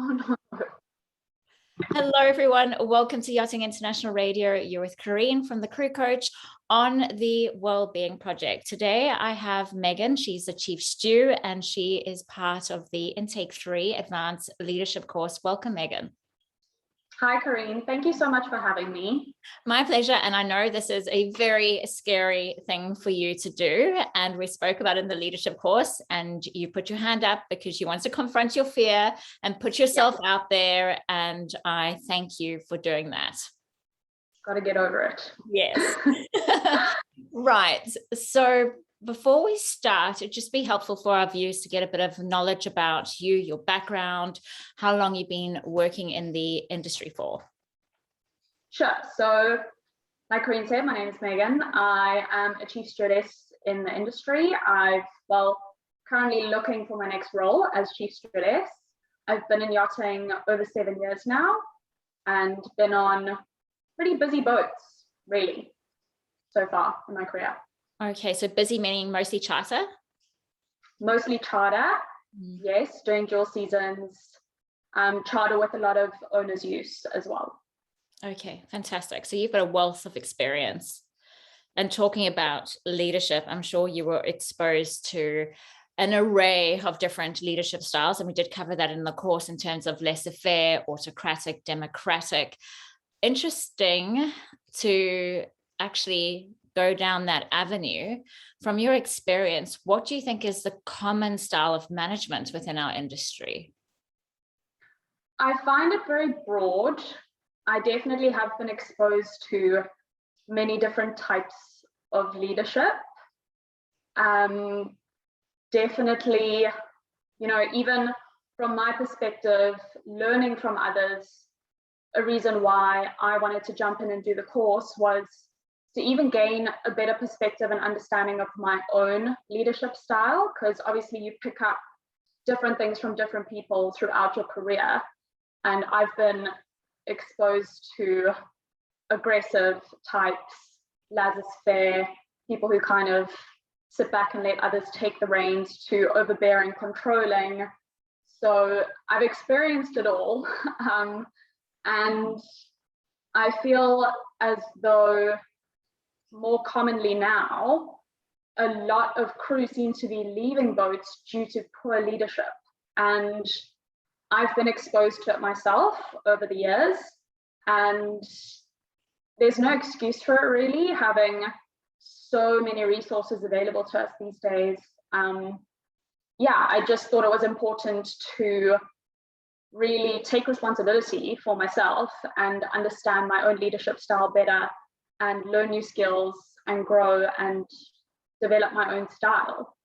Oh no. Hello, everyone. Welcome to Yachting International Radio. You're with Corinne from the Crew Coach on the Wellbeing Project. Today, I have Megan. She's the Chief Stew, and she is part of the Intake 3 Advanced Leadership course. Welcome, Megan. Hi, Corinne. Thank you so much for having me. My pleasure. And I know this is a very scary thing for you to do. And we spoke about it in the leadership course, and you put your hand up because you want to confront your fear and put yourself out there. And I thank you for doing that. Got to get over it. Yes. Right. So before we start, it'd just be helpful for our viewers to get a bit of knowledge about you, your background, how long you've been working in the industry for. Sure. So like Corinne said, my name is Megan. I am a chief stewardess in the industry. Currently looking for my next role as chief stewardess. I've been in yachting over 7 years now and been on pretty busy boats, really, so far in my career. Okay, so busy meaning mostly charter? Mostly charter, yes, during dual seasons, charter with a lot of owner's use as well. Okay, fantastic. So you've got a wealth of experience. And talking about leadership, I'm sure you were exposed to an array of different leadership styles. And we did cover that in the course in terms of laissez-faire, autocratic, democratic. Interesting to actually go down that avenue. From your experience, what do you think is the common style of management within our industry? I find it very broad. I definitely have been exposed to many different types of leadership. Definitely, even from my perspective, learning from others, a reason why I wanted to jump in and do the course was to even gain a better perspective and understanding of my own leadership style, because obviously you pick up different things from different people throughout your career. And I've been exposed to aggressive types, laissez-faire, people who kind of sit back and let others take the reins, to overbearing, controlling. So I've experienced it all. And I feel as though more commonly now, a lot of crew seem to be leaving boats due to poor leadership. And I've been exposed to it myself over the years, and there's no excuse for it really, having so many resources available to us these days. I just thought it was important to really take responsibility for myself and understand my own leadership style better, and learn new skills and grow and develop my own style.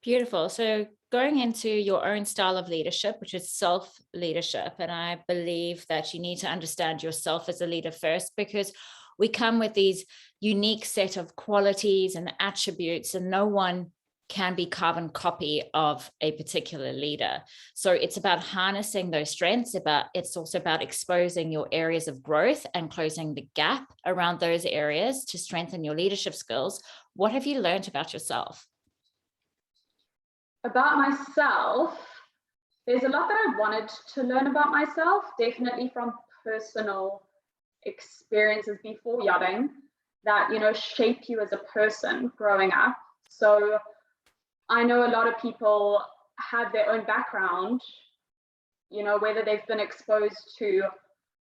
Beautiful. So going into your own style of leadership, which is self-leadership, and I believe that you need to understand yourself as a leader first, because we come with these unique set of qualities and attributes, and no one can be carbon copy of a particular leader. So it's about harnessing those strengths, it's also about exposing your areas of growth and closing the gap around those areas to strengthen your leadership skills. What have you learned about yourself? About myself, there's a lot that I wanted to learn about myself, definitely from personal experiences before yachting that, shape you as a person growing up. So I know a lot of people have their own background, whether they've been exposed to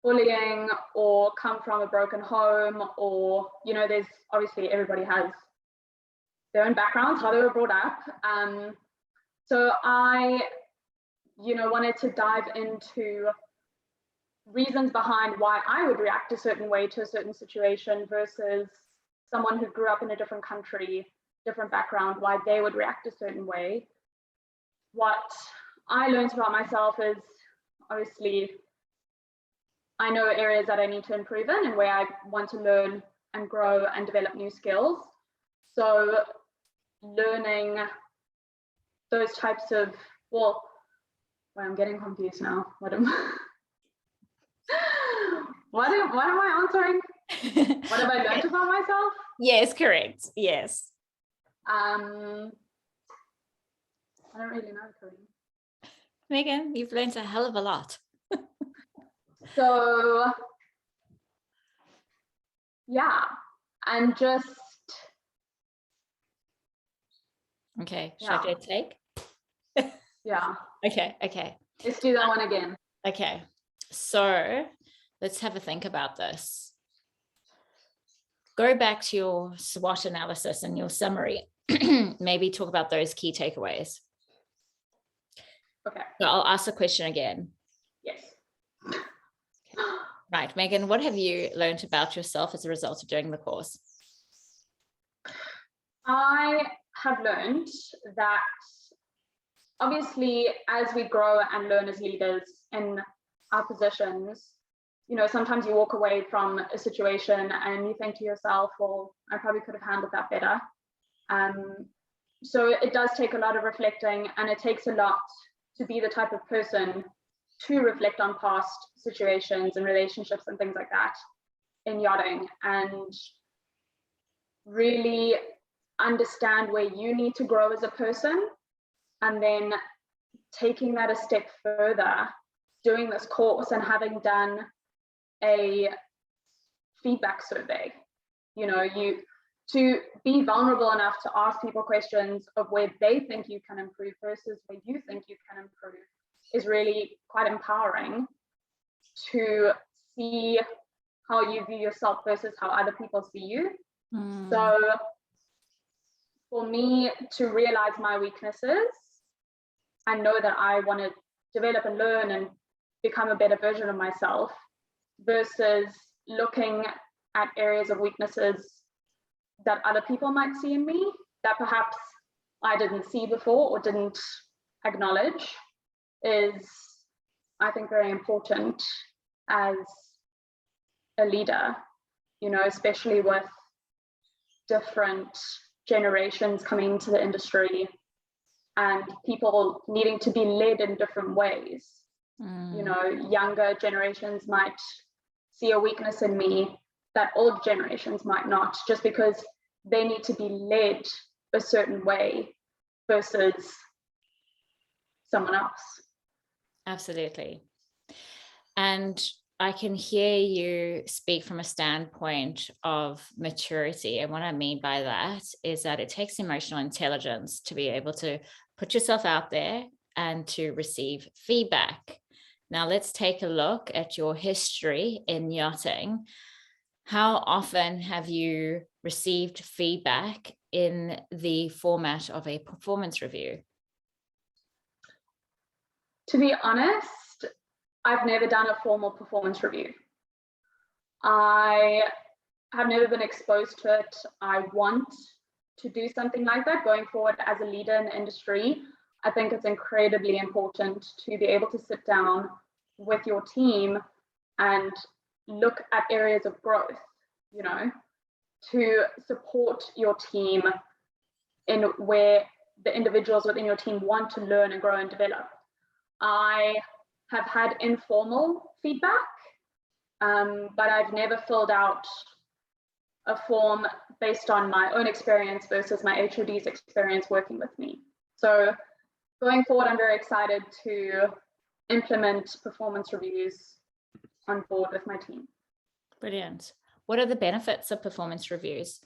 bullying or come from a broken home, or, there's obviously everybody has their own backgrounds, how they were brought up. So I, wanted to dive into reasons behind why I would react a certain way to a certain situation versus someone who grew up in a different country, different background, why they would react a certain way. What I learned about myself is, obviously, I know areas that I need to improve in and where I want to learn and grow and develop new skills. So learning those types of, I'm getting confused now. What am I answering? What have I learned about myself? Yes, correct. Yes. I don't really know, Corinne. Megan, you've learned a hell of a lot. So yeah, and just okay, should I do a take? Yeah, Okay. let's do that one again. Okay, so let's have a think about this. Go back to your SWOT analysis and your summary. Maybe talk about those key takeaways. Okay. So I'll ask the question again. Yes. Right, Megan, what have you learned about yourself as a result of doing the course? I have learned that obviously as we grow and learn as leaders in our positions, you know, sometimes you walk away from a situation and you think to yourself, well, I probably could have handled that better. So it does take a lot of reflecting, and it takes a lot to be the type of person to reflect on past situations and relationships and things like that in yachting, and really understand where you need to grow as a person, and then taking that a step further, doing this course and having done a feedback survey, you know, to be vulnerable enough to ask people questions of where they think you can improve versus where you think you can improve is really quite empowering, to see how you view yourself versus how other people see you. So for me to realize my weaknesses and know that I want to develop and learn and become a better version of myself versus looking at areas of weaknesses that other people might see in me that perhaps I didn't see before or didn't acknowledge is, I think, very important as a leader, you know, especially with different generations coming into the industry and people needing to be led in different ways. You know, younger generations might see a weakness in me that old generations might not, just because they need to be led a certain way versus someone else. Absolutely. And I can hear you speak from a standpoint of maturity. And what I mean by that is that it takes emotional intelligence to be able to put yourself out there and to receive feedback. Now, let's take a look at your history in yachting. How often have you received feedback in the format of a performance review? To be honest, I've never done a formal performance review. I have never been exposed to it. I want to do something like that going forward as a leader in the industry. I think it's incredibly important to be able to sit down with your team and look at areas of growth, you know, to support your team in where the individuals within your team want to learn and grow and develop. I have had informal feedback, but I've never filled out a form based on my own experience versus my HOD's experience working with me. So going forward, I'm very excited to implement performance reviews on board with my team. Brilliant. What are the benefits of performance reviews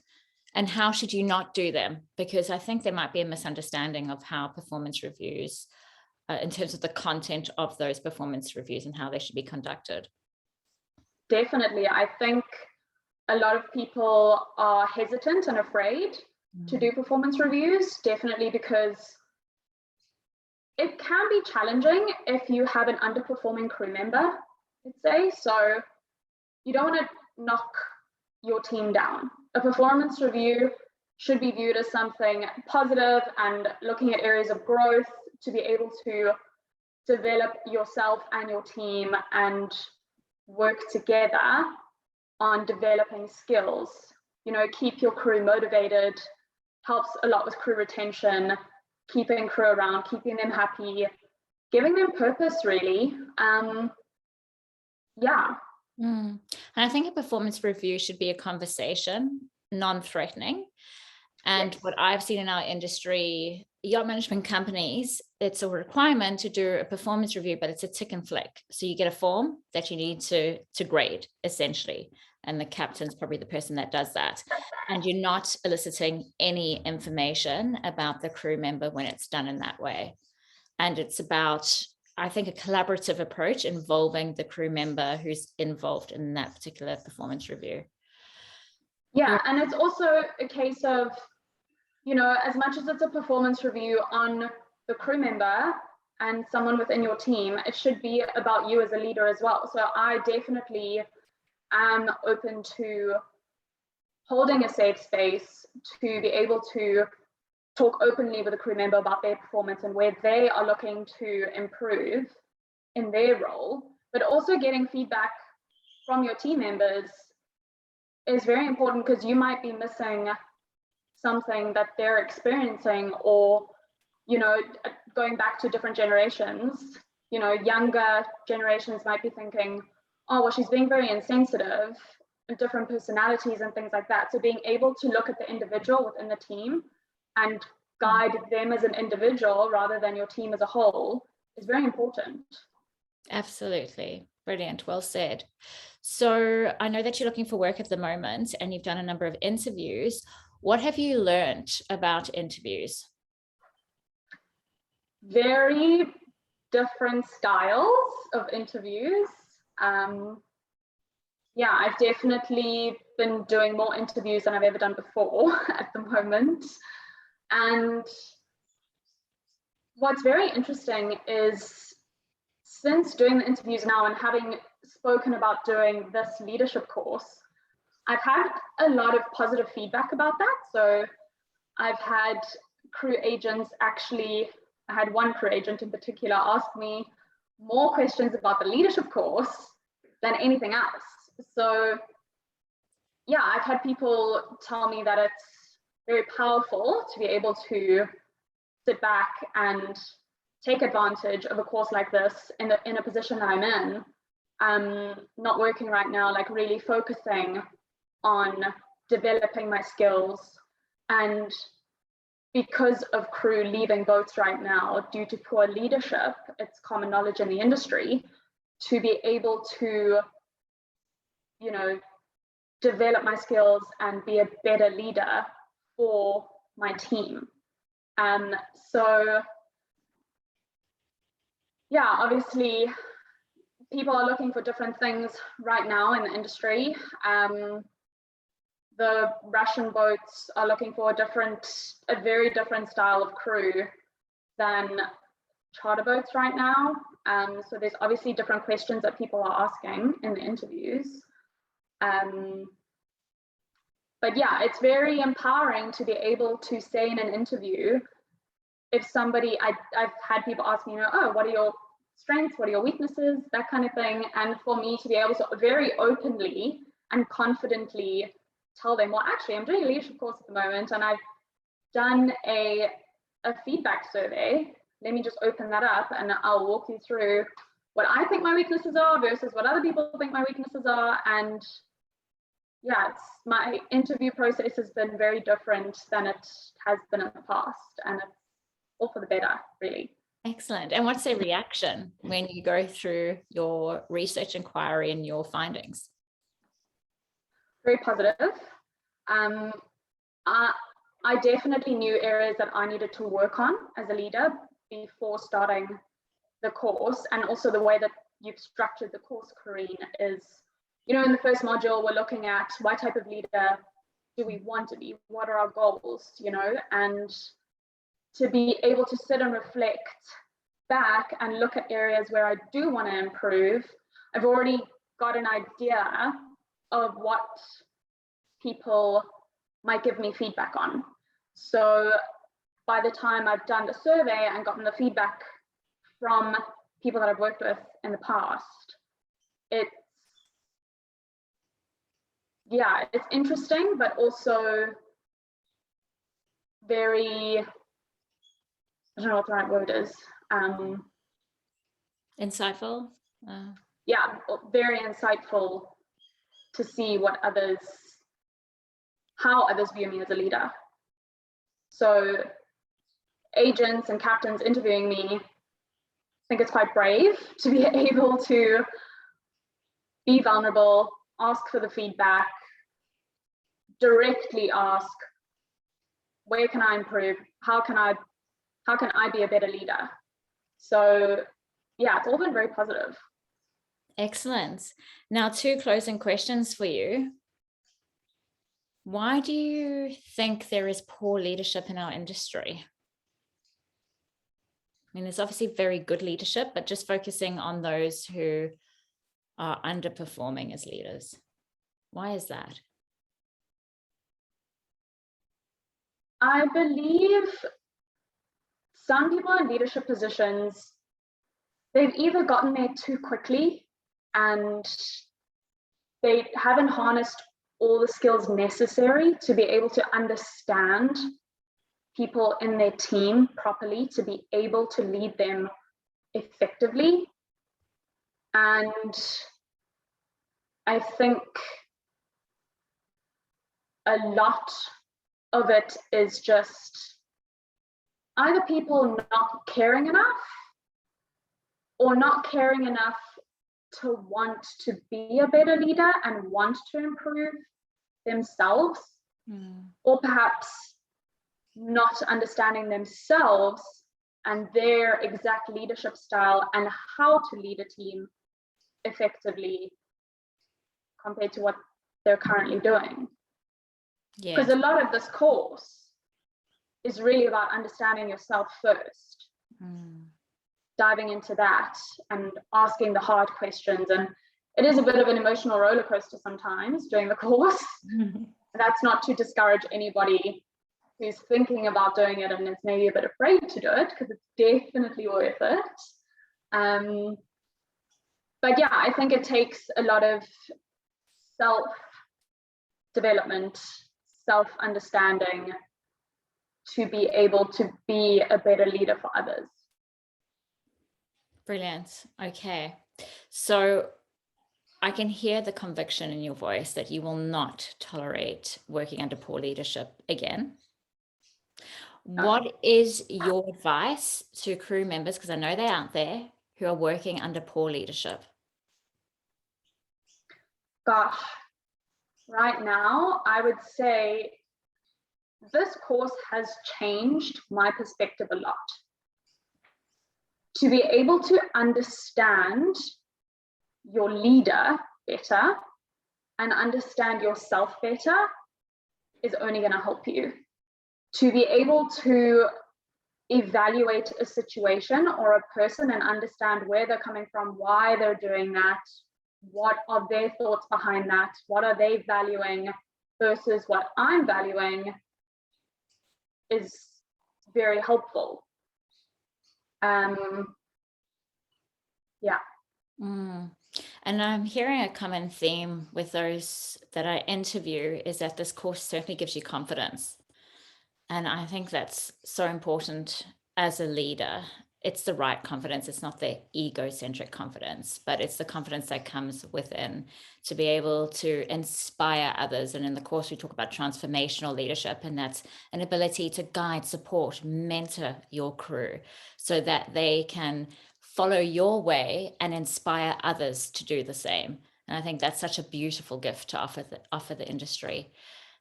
and how should you not do them? Because I think there might be a misunderstanding of how performance reviews, in terms of the content of those performance reviews and how they should be conducted. Definitely. I think a lot of people are hesitant and afraid to do performance reviews, definitely because it can be challenging if you have an underperforming crew member, let's say. So you don't want to knock your team down. A performance review should be viewed as something positive and looking at areas of growth to be able to develop yourself and your team and work together on developing skills. You know, keep your crew motivated, helps a lot with crew retention, keeping crew around, keeping them happy, giving them purpose, really. Yeah. And I think a performance review should be a conversation, non-threatening. And yes, what I've seen in our industry, yacht management companies, it's a requirement to do a performance review, but it's a tick and flick. So you get a form that you need to grade, essentially. And the captain's probably the person that does that. And you're not eliciting any information about the crew member when it's done in that way. And it's about, I think, a collaborative approach involving the crew member who's involved in that particular performance review. Yeah, and it's also a case of, you know, as much as it's a performance review on the crew member and someone within your team, it should be about you as a leader as well. So I definitely am open to holding a safe space to be able to talk openly with a crew member about their performance and where they are looking to improve in their role, but also getting feedback from your team members is very important, because you might be missing something that they're experiencing, or, you know, going back to different generations, you know, younger generations might be thinking, oh, well, she's being very insensitive, and different personalities and things like that. So being able to look at the individual within the team and guide them as an individual rather than your team as a whole is very important. Absolutely. Brilliant. Well said. So I know that you're looking for work at the moment and you've done a number of interviews. What have you learned about interviews? Very different styles of interviews. Yeah, I've definitely been doing more interviews than I've ever done before at the moment. And what's very interesting is, since doing the interviews now and having spoken about doing this leadership course, I've had a lot of positive feedback about that. So I've had crew agents I had one crew agent in particular ask me more questions about the leadership course than anything else. So yeah, I've had people tell me that it's very powerful to be able to sit back and take advantage of a course like this in a position that I'm in, not working right now, like really focusing on developing my skills. And because of crew leaving boats right now due to poor leadership, it's common knowledge in the industry to be able to, you know, develop my skills and be a better leader for my team. So yeah, obviously people are looking for different things right now in the industry. The Russian boats are looking for a very different style of crew than charter boats right now. So there's obviously different questions that people are asking in the interviews. But yeah, it's very empowering to be able to say in an interview, if somebody, I've had people ask me, you know, oh, what are your strengths? What are your weaknesses? That kind of thing. And for me to be able to very openly and confidently tell them, well, actually, I'm doing a leadership course at the moment and I've done a feedback survey. Let me just open that up and I'll walk you through what I think my weaknesses are versus what other people think my weaknesses are. And yeah, my interview process has been very different than it has been in the past, and it's all for the better, really. Excellent. And what's their reaction when you go through your research inquiry and your findings? Very positive. I definitely knew areas that I needed to work on as a leader before starting the course, and also the way that you've structured the course, Corrine, is, you know, in the first module, we're looking at what type of leader do we want to be? What are our goals, you know? And to be able to sit and reflect back and look at areas where I do want to improve, I've already got an idea of what people might give me feedback on. So by the time I've done the survey and gotten the feedback from people that I've worked with in the past, it's interesting, but also very, I don't know what the right word is. Insightful? Yeah, very insightful to see how others view me as a leader. So agents and captains interviewing me, I think it's quite brave to be able to be vulnerable, ask for the feedback, directly ask, where can I improve? How can I be a better leader? So yeah, it's all been very positive. Excellent. Now, 2 closing questions for you. Why do you think there is poor leadership in our industry? I mean, there's obviously very good leadership, but just focusing on those who are underperforming as leaders. Why is that? I believe some people in leadership positions, they've either gotten there too quickly and they haven't harnessed all the skills necessary to be able to understand people in their team properly, to be able to lead them effectively. And I think a lot of it is just either people not caring enough or not caring enough to want to be a better leader and want to improve themselves, or perhaps not understanding themselves and their exact leadership style and how to lead a team effectively compared to what they're currently doing. Because a lot of this course is really about understanding yourself first, diving into that and asking the hard questions. And it is a bit of an emotional roller coaster sometimes during the course. That's not to discourage anybody who's thinking about doing it and is maybe a bit afraid to do it, because it's definitely worth it. But yeah, I think it takes a lot of self-development, self-understanding to be able to be a better leader for others. Brilliant. Okay. So I can hear the conviction in your voice that you will not tolerate working under poor leadership again. What is your advice to crew members, because I know they're out there, who are working under poor leadership? Gosh, right now, I would say this course has changed my perspective a lot. To be able to understand your leader better and understand yourself better is only going to help you. To be able to evaluate a situation or a person and understand where they're coming from, why they're doing that, what are their thoughts behind that, what are they valuing versus what I'm valuing, is very helpful. Yeah. And I'm hearing a common theme with those that I interview is that this course certainly gives you confidence. And I think that's so important as a leader. It's the right confidence. It's not the egocentric confidence, but it's the confidence that comes within to be able to inspire others. And in the course, we talk about transformational leadership, and that's an ability to guide, support, mentor your crew so that they can follow your way and inspire others to do the same. And I think that's such a beautiful gift to offer the industry.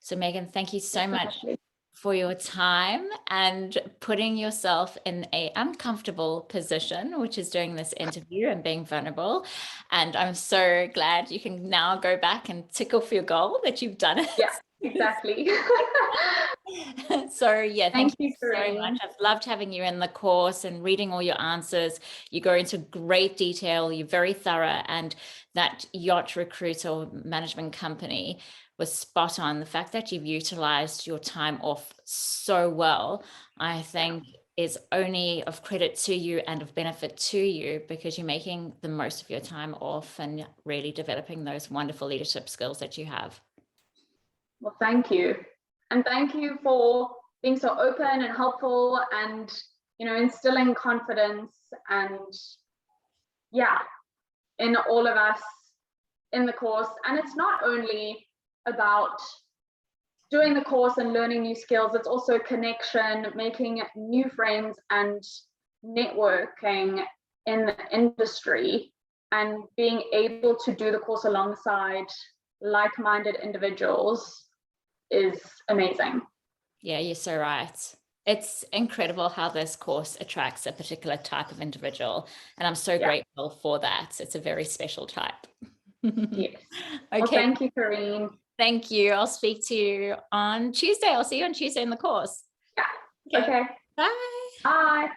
So Megan, thank you so much for your time and putting yourself in an uncomfortable position, which is doing this interview and being vulnerable. And I'm so glad you can now go back and tick off your goal that you've done it. Yeah, exactly. So yeah, thank you so Corinne. much. I've loved having you in the course and reading all your answers. You go into great detail. You're very thorough, and that yacht recruiter or management company was spot on. The fact that you've utilized your time off so well, I think is only of credit to you and of benefit to you, because you're making the most of your time off and really developing those wonderful leadership skills that you have. Well, thank you. And thank you for being so open and helpful and, you know, instilling confidence and yeah, in all of us in the course. And it's not only about doing the course and learning new skills, it's also connection, making new friends and networking in the industry, and being able to do the course alongside like-minded individuals is amazing. Yeah, you're so right. It's incredible how this course attracts a particular type of individual. And I'm so grateful for that. It's a very special type. Yes. Okay. Well, thank you, Karine. Thank you. I'll speak to you on Tuesday. I'll see you on Tuesday in the course. Yeah. Okay. Bye. Bye.